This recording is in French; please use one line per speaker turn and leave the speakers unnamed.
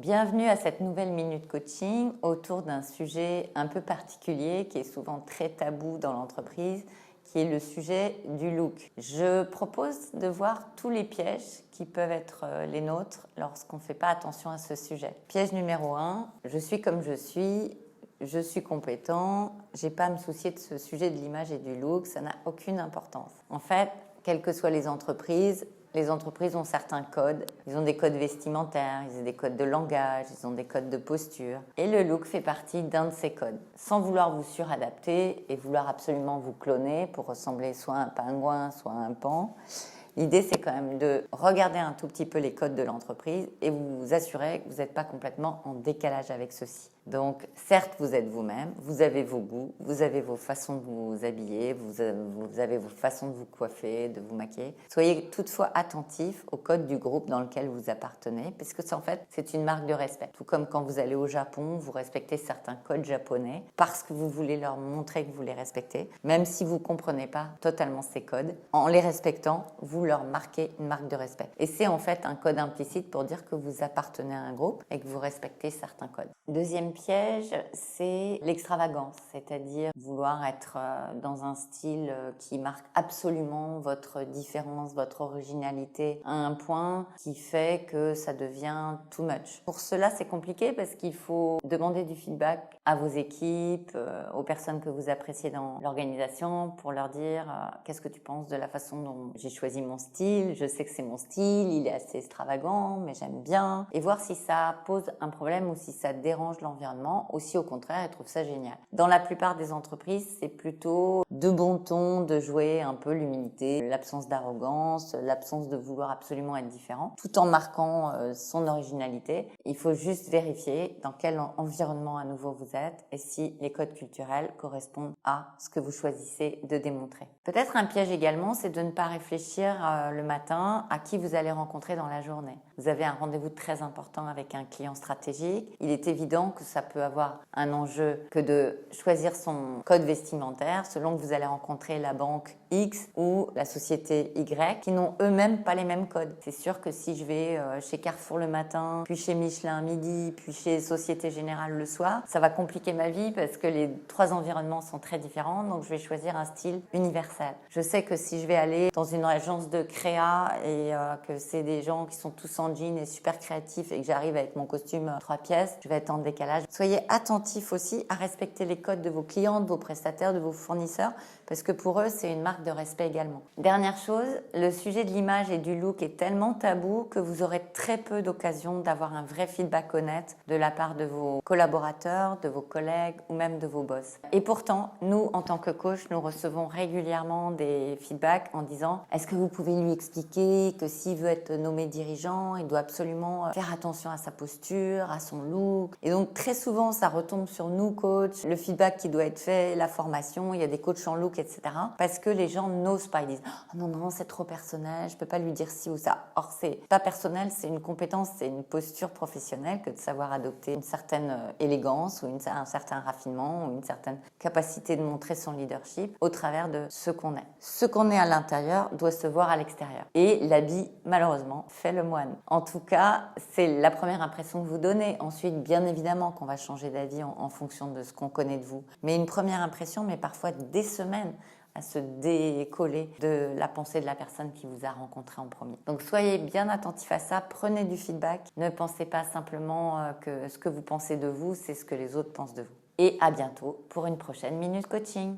Bienvenue à cette nouvelle Minute Coaching autour d'un sujet un peu particulier qui est souvent très tabou dans l'entreprise, qui est le sujet du look. Je propose de voir tous les pièges qui peuvent être les nôtres lorsqu'on ne fait pas attention à ce sujet. Piège numéro 1, je suis comme je suis compétent, j'ai pas à me soucier de ce sujet de l'image et du look, ça n'a aucune importance. En fait, quelles que soient les entreprises ont certains codes. Ils ont des codes vestimentaires, ils ont des codes de langage, ils ont des codes de posture. Et le look fait partie d'un de ces codes. Sans vouloir vous suradapter et vouloir absolument vous cloner pour ressembler soit à un pingouin, soit à un pan, l'idée, c'est quand même de regarder un tout petit peu les codes de l'entreprise et vous assurer que vous n'êtes pas complètement en décalage avec ceux-ci. Donc, certes, vous êtes vous-même, vous avez vos goûts, vous avez vos façons de vous habiller, vous avez vos façons de vous coiffer, de vous maquiller. Soyez toutefois attentifs au code du groupe dans lequel vous appartenez, parce que en fait, c'est une marque de respect. Tout comme quand vous allez au Japon, vous respectez certains codes japonais parce que vous voulez leur montrer que vous les respectez, même si vous ne comprenez pas totalement ces codes. En les respectant, vous leur marquez une marque de respect. Et c'est en fait un code implicite pour dire que vous appartenez à un groupe et que vous respectez certains codes. Deuxième piège, c'est l'extravagance, c'est-à-dire vouloir être dans un style qui marque absolument votre différence, votre originalité à un point qui fait que ça devient too much. Pour cela, c'est compliqué parce qu'il faut demander du feedback à vos équipes, aux personnes que vous appréciez dans l'organisation pour leur dire qu'est-ce que tu penses de la façon dont j'ai choisi mon style, je sais que c'est mon style, il est assez extravagant, mais j'aime bien, et voir si ça pose un problème ou si ça dérange l'environnement. Aussi au contraire, ils trouvent ça génial. Dans la plupart des entreprises, c'est plutôt de bon ton de jouer un peu l'humilité, l'absence d'arrogance, l'absence de vouloir absolument être différent, tout en marquant son originalité. Il faut juste vérifier dans quel environnement à nouveau vous êtes et si les codes culturels correspondent à ce que vous choisissez de démontrer. Peut-être un piège également, c'est de ne pas réfléchir le matin à qui vous allez rencontrer dans la journée. Vous avez un rendez-vous très important avec un client stratégique. Il est évident que ça peut avoir un enjeu que de choisir son code vestimentaire selon que vous allez rencontrer la banque X ou la société Y qui n'ont eux-mêmes pas les mêmes codes. C'est sûr que si je vais chez Carrefour le matin, puis chez Michelin à midi, puis chez Société Générale le soir, ça va compliquer ma vie parce que les trois environnements sont très différents, donc je vais choisir un style universel. Je sais que si je vais aller dans une agence de créa et que c'est des gens qui sont tous en jean et super créatifs et que j'arrive avec mon costume 3 pièces, je vais être en décalage. Soyez attentifs aussi à respecter les codes de vos clients, de vos prestataires, de vos fournisseurs, parce que pour eux, c'est une marque de respect également. Dernière chose, le sujet de l'image et du look est tellement tabou que vous aurez très peu d'occasions d'avoir un vrai feedback honnête de la part de vos collaborateurs, de vos collègues ou même de vos boss. Et pourtant, nous, en tant que coach, nous recevons régulièrement des feedbacks en disant « Est-ce que vous pouvez lui expliquer que s'il veut être nommé dirigeant, il doit absolument faire attention à sa posture, à son look ?» Et donc, très souvent, ça retombe sur nous, coachs, le feedback qui doit être fait, la formation, il y a des coachs en look, etc. Parce que les gens n'osent pas. Ils disent « Oh non, c'est trop personnel, je peux pas lui dire ci ou ça. » Or, c'est pas personnel, c'est une compétence, c'est une posture professionnelle que de savoir adopter une certaine élégance ou un certain raffinement ou une certaine capacité de montrer son leadership au travers de ce qu'on est. Ce qu'on est à l'intérieur doit se voir à l'extérieur. Et l'habit, malheureusement, fait le moine. En tout cas, c'est la première impression que vous donnez. Ensuite, bien évidemment qu'on va changer d'avis en fonction de ce qu'on connaît de vous. Mais une première impression, mais parfois des semaines à se décoller de la pensée de la personne qui vous a rencontré en premier. Donc soyez bien attentifs à ça, prenez du feedback, ne pensez pas simplement que ce que vous pensez de vous, c'est ce que les autres pensent de vous. Et à bientôt pour une prochaine Minute Coaching.